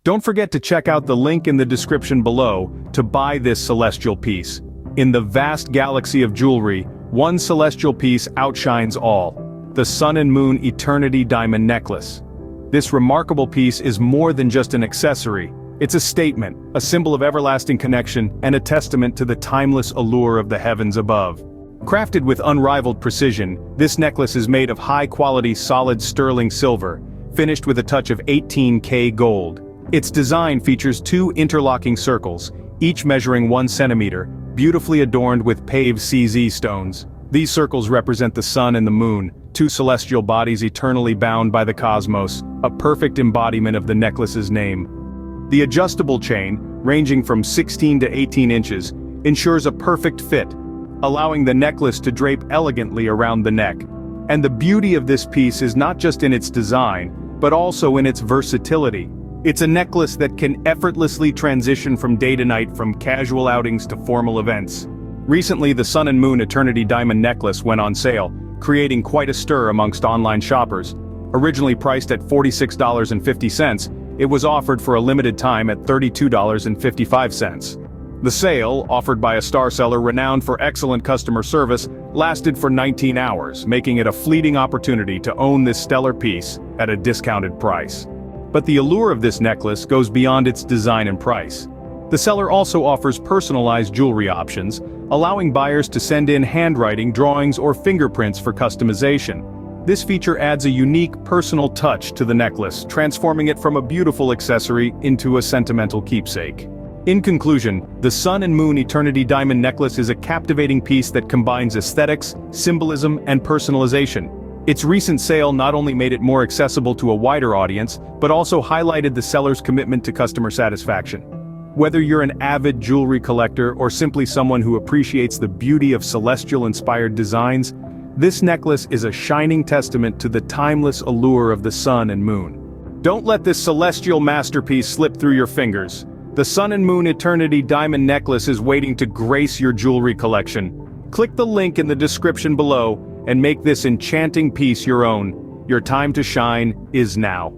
Don't forget to check out the link in the description below to buy this celestial piece. In the vast galaxy of jewelry, one celestial piece outshines all: the Sun and Moon Eternity Diamond Necklace. This remarkable piece is more than just an accessory. It's a statement, a symbol of everlasting connection, and a testament to the timeless allure of the heavens above. Crafted with unrivaled precision, this necklace is made of high-quality solid sterling silver, finished with a touch of 18K gold. Its design features two interlocking circles, each measuring 1 centimeter, beautifully adorned with paved CZ stones. These circles represent the sun and the moon, two celestial bodies eternally bound by the cosmos, a perfect embodiment of the necklace's name. The adjustable chain, ranging from 16 to 18 inches, ensures a perfect fit, allowing the necklace to drape elegantly around the neck. And the beauty of this piece is not just in its design, but also in its versatility. It's a necklace that can effortlessly transition from day to night, from casual outings to formal events. Recently, the Sun and Moon Eternity Diamond Necklace went on sale, creating quite a stir amongst online shoppers. Originally priced at $46.50, it was offered for a limited time at $32.55. The sale, offered by a star seller renowned for excellent customer service, lasted for 19 hours, making it a fleeting opportunity to own this stellar piece at a discounted price. But the allure of this necklace goes beyond its design and price. The seller also offers personalized jewelry options, allowing buyers to send in handwriting, drawings, or fingerprints for customization. This feature adds a unique, personal touch to the necklace, transforming it from a beautiful accessory into a sentimental keepsake. In conclusion, the Sun and Moon Eternity Diamond Necklace is a captivating piece that combines aesthetics, symbolism, and personalization. Its recent sale not only made it more accessible to a wider audience, but also highlighted the seller's commitment to customer satisfaction. Whether you're an avid jewelry collector or simply someone who appreciates the beauty of celestial-inspired designs, this necklace is a shining testament to the timeless allure of the sun and moon. Don't let this celestial masterpiece slip through your fingers. The Sun and Moon Eternity Diamond Necklace is waiting to grace your jewelry collection. Click the link in the description below and make this enchanting piece your own. Your time to shine is now.